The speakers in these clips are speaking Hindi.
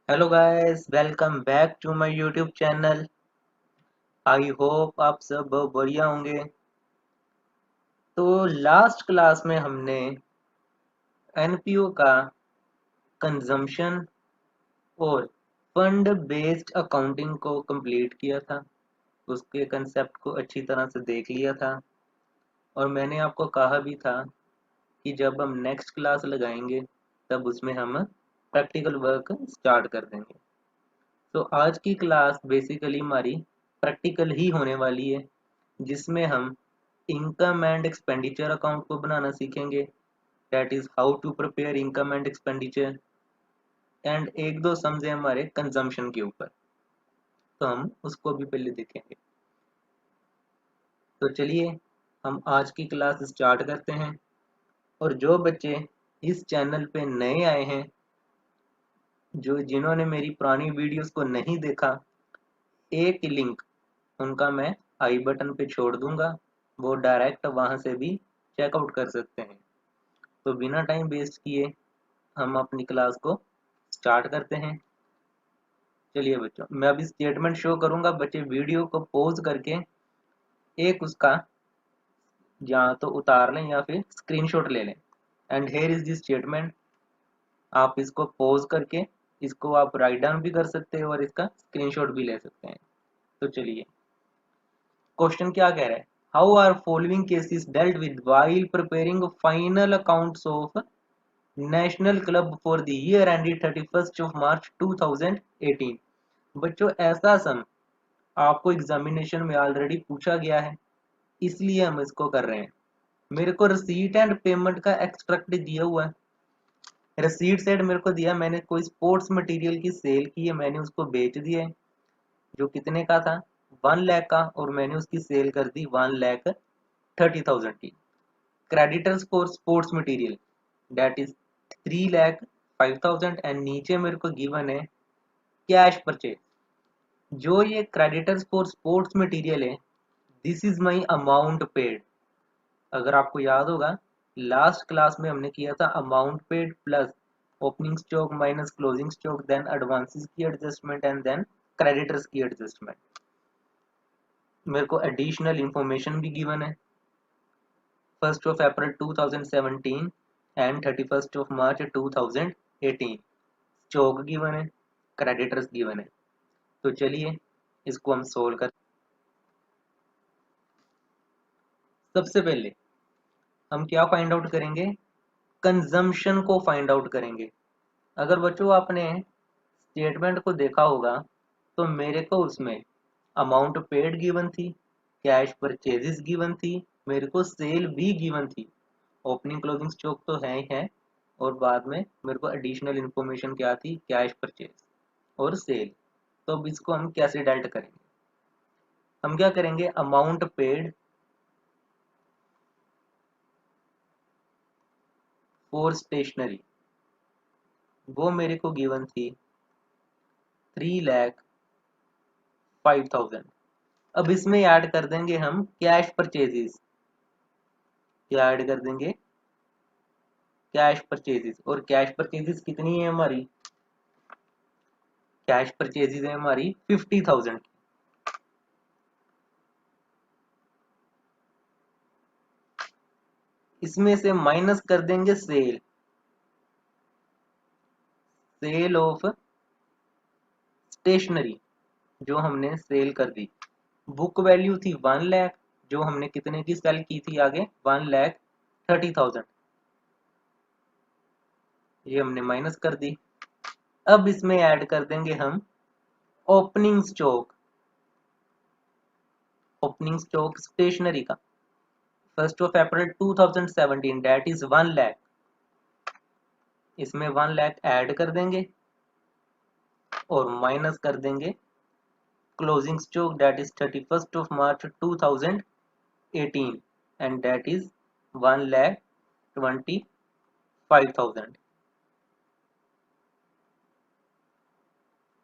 Hello guys, welcome back to my YouTube channel. I hope आप सब बढ़िया होंगे। तो लास्ट क्लास में हमने एनपीओ का कंजम्पशन और फंड बेस्ड अकाउंटिंग को कंप्लीट किया था। उसके कंसेप्ट को अच्छी तरह से देख लिया था और मैंने आपको कहा भी था कि जब हम नेक्स्ट क्लास लगाएंगे तब उसमें हम प्रैक्टिकल वर्क स्टार्ट कर देंगे। तो आज की क्लास बेसिकली हमारी प्रैक्टिकल ही होने वाली है, जिसमें हम इनकम एंड एक्सपेंडिचर अकाउंट को बनाना सीखेंगे। That is how to prepare income and expenditure, and एक दो सम्स है हमारे कंजम्पशन के ऊपर, तो हम उसको भी पहले देखेंगे। तो चलिए हम आज की क्लास स्टार्ट करते हैं। और जो बच्चे इस चैनल पे नए आए हैं, जो जिन्होंने मेरी पुरानी वीडियोस को नहीं देखा, एक लिंक उनका मैं आई बटन पे छोड़ दूंगा, वो डायरेक्ट वहां से भी चेकआउट कर सकते हैं। तो बिना टाइम वेस्ट किए हम अपनी क्लास को स्टार्ट करते हैं। चलिए बच्चों, मैं अभी स्टेटमेंट शो करूंगा, बच्चे वीडियो को पॉज करके एक उसका या तो उतार लें या फिर स्क्रीनशॉट ले लें। And here is the statement. आप इसको पॉज करके इसको आप राइट डाउन भी कर सकते हैं और इसका स्क्रीनशॉट भी ले सकते हैं। तो चलिए, क्वेश्चन क्या कह रहा है? How are following cases dealt with while preparing final accounts of national club for the year ended 31st of March 2018। बच्चों, ऐसा सम आपको एग्जामिनेशन में ऑलरेडी पूछा गया है, इसलिए हम इसको कर रहे हैं। मेरे को रिसीट एंड पेमेंट का एक्सट्रैक्ट दिया हुआ है। रिसीट साइड मेरे को दिया, मैंने कोई स्पोर्ट्स मटेरियल की सेल की है, मैंने उसको बेच दिया है, जो कितने का था, 1 लाख का, और मैंने उसकी सेल कर दी 1,30,000 की। Creditors for sports material that is 3,05,000, and नीचे मेरे को गिवन है कैश परचेज। जो ये क्रेडिटर्स फॉर स्पोर्ट्स मटेरियल है, this is my amount paid. अगर आपको याद होगा, लास्ट क्लास में हमने किया था amount paid plus opening stock minus closing stock, then advances की एडजस्टमेंट एंड देन क्रेडिटर्स की एडजस्टमेंट। मेरे को एडिशनल इंफॉर्मेशन भी गिवन है। 1st of April 2017 and 31st of March 2018 stock given है, क्रेडिटर्स गिवन है। तो चलिए इसको हम सोल्व कर। सबसे पहले हम क्या फाइंड आउट करेंगे? कंजम्पशन को फाइंड आउट करेंगे। अगर बच्चों आपने स्टेटमेंट को देखा होगा, तो मेरे को उसमें अमाउंट पेड गिवन थी, कैश परचेजेस गिवन थी, मेरे को सेल भी गिवन थी। ओपनिंग क्लोजिंग स्टॉक तो है ही है, और बाद में मेरे को एडिशनल इंफॉर्मेशन क्या थी, कैश परचेज और सेल। तो अब इसको हम कैसे डेल्ट करेंगे? हम क्या करेंगे, अमाउंट पेड फॉर स्टेशनरी, वो मेरे को गिवन थी 3,05,000। अब इसमें ऐड कर देंगे हम कैश परचेजेस। क्या ऐड कर देंगे? Cash purchases. और कैश परचेजेस कितनी है हमारी? कैश परचेजेस है हमारी 50,000। इसमें से माइनस कर देंगे सेल, सेल ऑफ स्टेशनरी, जो हमने सेल कर दी। बुक वैल्यू थी 1 लाख, जो हमने कितने की सेल की थी आगे, 1,30,000, ये हमने माइनस कर दी। अब इसमें ऐड कर देंगे हम opening stock. Opening stock stationery का 1st of April 2017 that is 1 lakh, इसमें 1 लाख ऐड कर देंगे और माइनस कर देंगे closing stock that is 31st of March 2018, and that is 1,25,000।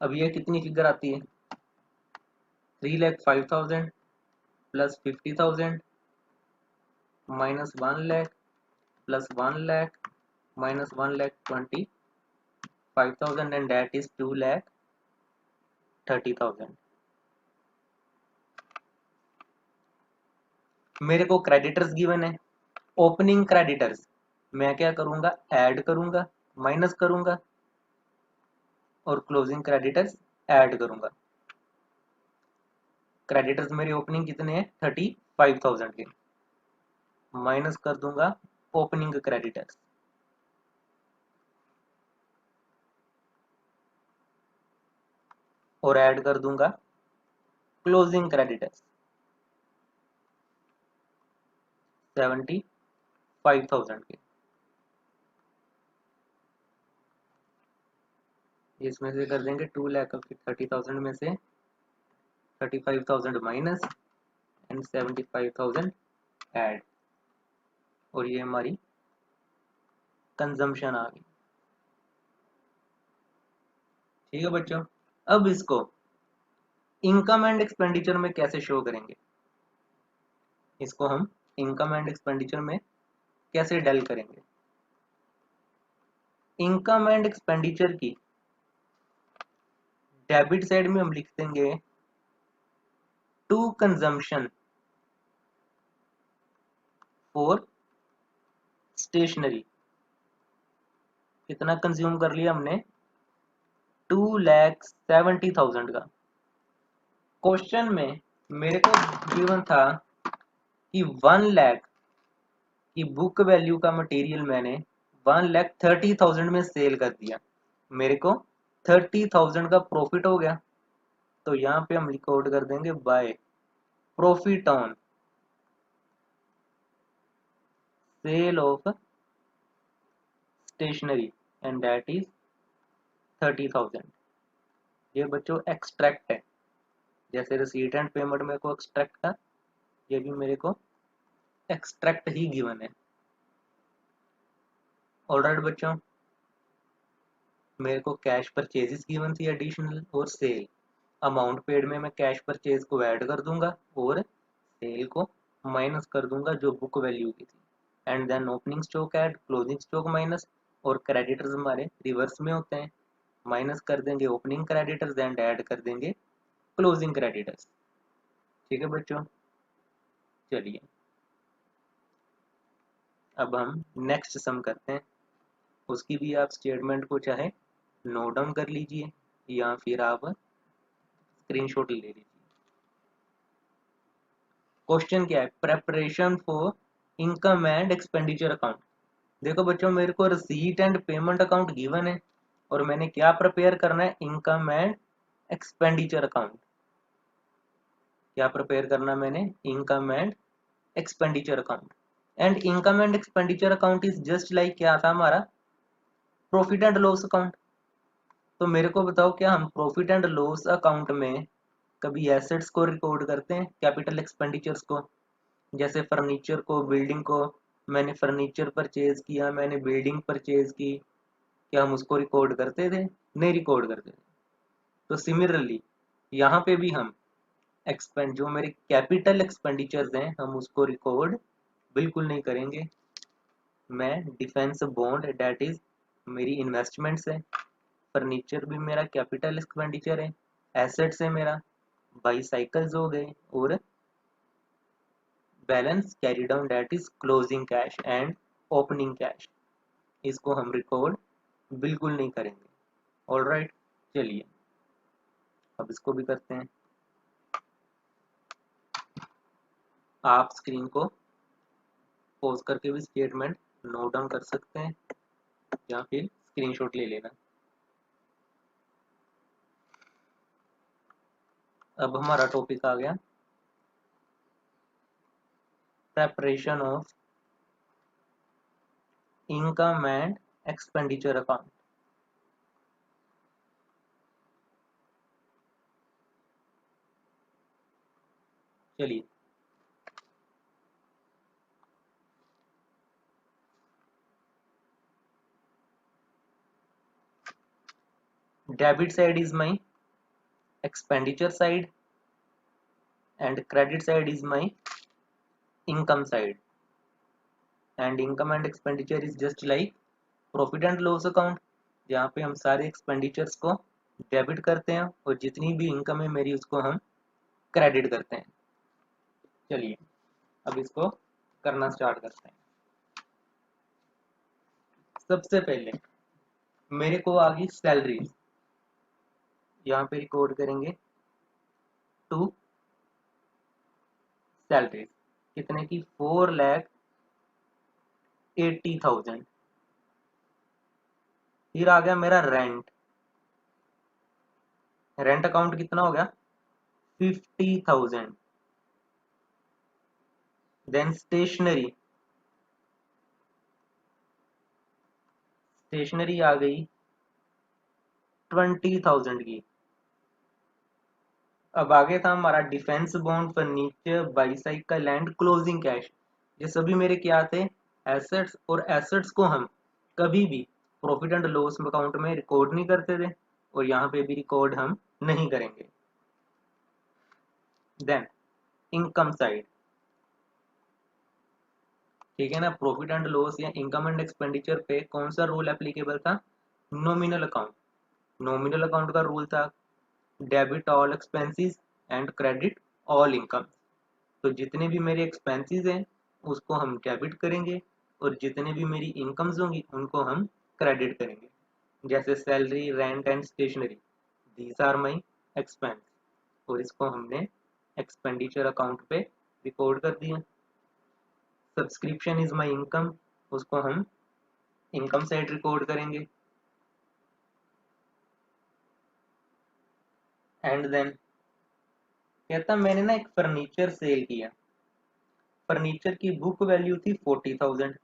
अब ये कितनी फिगर आती है? 3,05,000 plus 50,000 minus 1 lakh plus 1 lakh minus 1,25,000। 5,000 and that is 2,30,000। मेरे को क्रेडिटर्स गिवन है, ओपनिंग क्रेडिटर्स मैं क्या करूंगा, ऐड करूंगा, माइनस करूंगा और क्लोजिंग क्रेडिटर्स ऐड करूंगा। क्रेडिटर्स मेरे ओपनिंग कितने हैं 35,000 के, माइनस कर दूंगा ओपनिंग क्रेडिटर्स, और ऐड कर दूंगा क्लोजिंग क्रेडिटर्स 75,000 के। इसमें से कर देंगे 2,30,000 में से 35,000 माइनस एंड 75,000 ऐड, और ये हमारी कंजम्पशन आ गई। ठीक है बच्चों, अब इसको इनकम एंड एक्सपेंडिचर में कैसे शो करेंगे, इसको हम इनकम एंड एक्सपेंडिचर में कैसे डल करेंगे। इनकम एंड एक्सपेंडिचर की डेबिट साइड में हम लिख देंगे टू कंजम्पशन फॉर स्टेशनरी। कितना कंज्यूम कर लिया हमने, 2,70,000 का। क्वेश्चन में मेरे को गिवन था कि 1 लाख की बुक वैल्यू का मटेरियल मैंने 1,30,000 में सेल कर दिया, मेरे को 30,000 का प्रॉफिट हो गया। तो यहाँ पे हम रिकॉर्ड कर देंगे by profit on sale of stationery and that is 30,000। ये बच्चों एक्सट्रैक्ट है, जैसे रिसीट एंड पेमेंट मेरे को एक्सट्रैक्ट था, ये भी मेरे को एक्सट्रैक्ट ही गिवन है। ऑलराइट बच्चों, मेरे को कैश परचेजेस गिवन थी एडिशनल और सेल। अमाउंट पेड में मैं कैश परचेज को ऐड कर दूंगा और सेल को माइनस कर दूंगा जो बुक वैल्यू की थी, and then opening stock add, closing stock minus, और क्रेडिटर्स हमारे रिवर्स में होते हैं, माइनस कर देंगे ओपनिंग क्रेडिटर्स एंड ऐड कर देंगे क्लोजिंग क्रेडिटर्स। ठीक है बच्चों, चलिए अब हम नेक्स्ट सम करते हैं। उसकी भी आप स्टेटमेंट को चाहे नोट डाउन कर लीजिए या फिर आप स्क्रीनशॉट ले लीजिए। क्वेश्चन क्या है, preparation for income and expenditure account. देखो बच्चों, मेरे को receipt and payment account given है और मैंने क्या प्रिपेयर करना है, इनकम एंड एक्सपेंडिचर अकाउंट। क्या प्रिपेयर करना मैंने, income and expenditure account. And income and expenditure account is just like क्या था हमारा, प्रॉफिट एंड लॉस अकाउंट। तो मेरे को बताओ, क्या हम प्रॉफिट एंड लॉस अकाउंट में कभी एसेट्स को रिकॉर्ड करते हैं, कैपिटल एक्सपेंडिचर्स को, जैसे फर्नीचर को, बिल्डिंग को, मैंने फर्नीचर परचेज किया, मैंने बिल्डिंग परचेज की, क्या हम उसको रिकॉर्ड करते थे, नहीं रिकॉर्ड करते थे। तो सिमिलरली यहाँ पे भी हम एक्सपेंड, जो मेरे कैपिटल एक्सपेंडिचर्स हैं हम उसको रिकॉर्ड बिल्कुल नहीं करेंगे। मैं डिफेंस बॉन्ड डेट इज मेरी इन्वेस्टमेंट्स है, फर्नीचर भी मेरा कैपिटल एक्सपेंडिचर है, एसेट्स है मेरा, बाईसाइकिल्स हो गए, और balance carry down that is closing cash and opening cash, इसको हम रिकॉर्ड बिल्कुल नहीं करेंगे। ऑलराइट, चलिए अब इसको भी करते हैं। आप स्क्रीन को पॉज करके भी स्टेटमेंट नोट डाउन कर सकते हैं या फिर स्क्रीनशॉट ले लेना। अब हमारा टॉपिक आ गया preparation of income and expenditure account. चलिए debit side is my expenditure side and credit side is my income side, and income and expenditure is just like profit and loss account, जहाँ पे हम सारे एक्सपेंडिचर्स को डेबिट करते हैं और जितनी भी इनकम है मेरी उसको हम क्रेडिट करते हैं। चलिए अब इसको करना स्टार्ट करते हैं। सबसे पहले मेरे को आ गई सैलरी, यहाँ पे रिकॉर्ड करेंगे टू सैलरीज, कितने की 4,80,000। फिर आ गया मेरा रेंट, रेंट अकाउंट कितना हो गया 50,000। देन स्टेशनरी, स्टेशनरी आ गई 20,000 की। अब आगे था हमारा defence bond, furniture, bicycle and closing cash. ये सभी मेरे क्या थे, एसेट्स, और एसेट्स को हम कभी भी प्रॉफिट एंड लॉस अकाउंट में रिकॉर्ड नहीं करते थे और यहाँ पे भी रिकॉर्ड हम नहीं करेंगे। देन इनकम साइड, ठीक है ना, प्रॉफिट एंड लॉस या इनकम एंड एक्सपेंडिचर पे कौन सा रूल एप्लीकेबल था, नॉमिनल अकाउंट। नॉमिनल अकाउंट का रूल था debit all expenses and credit all income. तो जितने भी मेरे एक्सपेंसेस हैं उसको हम डेबिट करेंगे और जितने भी मेरी इनकम्स होंगी उनको हम क्रेडिट करेंगे। जैसे salary, rent and stationery, these are my expense, और इसको हमने एक्सपेंडिचर अकाउंट पे रिकॉर्ड कर दिया। सब्सक्रिप्शन इज माई इनकम, उसको हम इनकम साइड रिकॉर्ड करेंगे। एंड देन कहता मैंने ना एक फर्नीचर सेल किया, फर्नीचर की बुक वैल्यू थी 40,000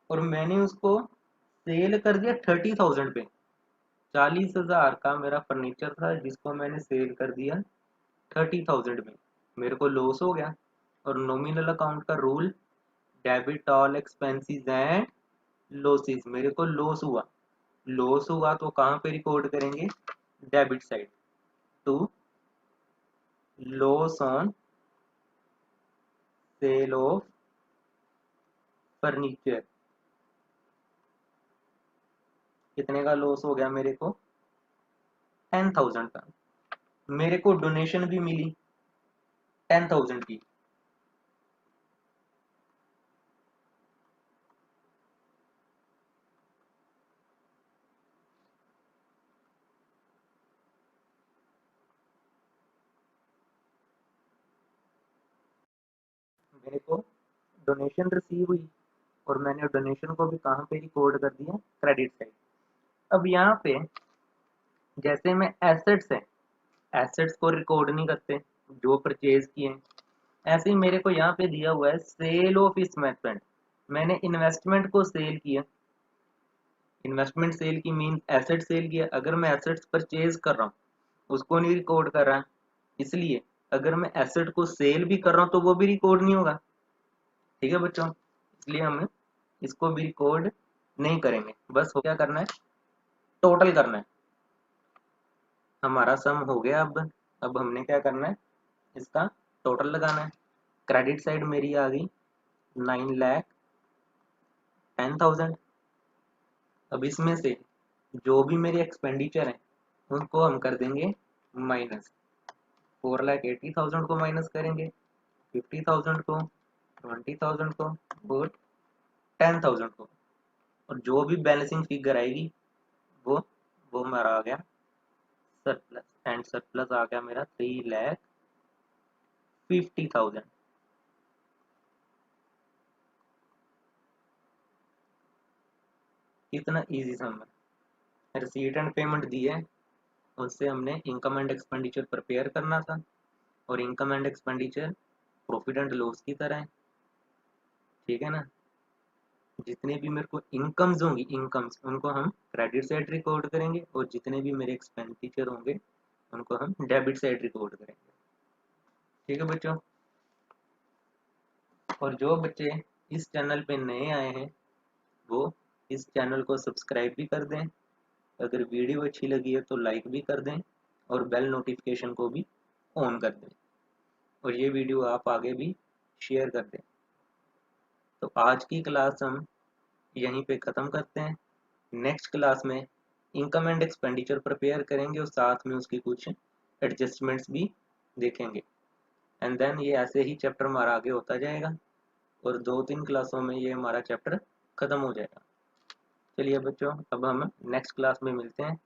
और मैंने उसको सेल कर दिया 30,000 पे। 40,000 का मेरा फर्नीचर था जिसको मैंने सेल कर दिया 30,000 में, मेरे को लॉस हो गया। और नॉमिनल अकाउंट का rule debit all expenses and losses, मेरे को लॉस हुआ। लॉस हुआ तो कहाँ पे रिकॉर्ड करेंगे, debit side, to loss on sale of furniture. कितने का लॉस हो गया मेरे को, 10,000 का। मेरे को डोनेशन भी मिली 10,000 की। मेरे को डोनेशन रिसीव हुई और मैंने डोनेशन को भी कहाँ पे रिकॉर्ड कर दिया, क्रेडिट साइड। अब यहाँ पे जैसे में एसेट्स है, एसेट्स को रिकॉर्ड नहीं करते जो परचेज किए हैं, ऐसे ही मेरे को यहाँ पे दिया हुआ है सेल ऑफ इन्वेस्टमेंट। मैंने इन्वेस्टमेंट को सेल किया, इन्वेस्टमेंट सेल की मीन एसेट सेल किया। अगर मैं एसेट्स परचेज कर रहा हूँ उसको नहीं रिकॉर्ड कर रहा है, इसलिए अगर मैं एसेट को सेल भी कर रहा हूँ तो वो भी रिकॉर्ड नहीं होगा। ठीक है बच्चों, इसलिए हम इसको भी रिकॉर्ड नहीं करेंगे। बस हो क्या करना है, टोटल करना है। हमारा सम हो गया। अब हमने क्या करना है, इसका टोटल लगाना है। क्रेडिट साइड मेरी आ गई 9,10,000। अब इसमें से जो भी मेरे एक्सपेंडिचर हैं उनको हम कर देंगे माइनस। 4,80,000 को माइनस करेंगे, 50,000 को, 20,000 को और 10,000 को, और जो भी बैलेंसिंग फिगर आएगी वो वो हमारा आ गया सरप्लस। एंड सरप्लस आ गया मेरा 3,50,000। कितना इजी सम है। रिसीट एंड पेमेंट दी है, उससे हमने इनकम एंड एक्सपेंडिचर प्रिपेयर करना था और income and expenditure profit and loss की तरह है। ठीक है ना, जितने भी मेरे को इनकम्स होंगी, इनकम्स उनको हम क्रेडिट साइड रिकॉर्ड करेंगे और जितने भी मेरे एक्सपेंडिचर होंगे उनको हम डेबिट साइड रिकॉर्ड करेंगे। ठीक है बच्चों, और जो बच्चे इस चैनल पे नए आए हैं वो इस चैनल को सब्सक्राइब भी कर दें, अगर वीडियो अच्छी लगी है तो लाइक भी कर दें और बेल नोटिफिकेशन को भी ऑन कर दें, और ये वीडियो आप आगे भी शेयर कर दें। तो आज की क्लास हम यहीं पे ख़त्म करते हैं। नेक्स्ट क्लास में इनकम एंड एक्सपेंडिचर प्रिपेयर करेंगे और साथ में उसकी कुछ एडजस्टमेंट्स भी देखेंगे। एंड देन ये ऐसे ही चैप्टर हमारा आगे होता जाएगा और 2-3 क्लासों में ये हमारा चैप्टर ख़त्म हो जाएगा। चलिए बच्चों, अब हम नेक्स्ट क्लास में मिलते हैं।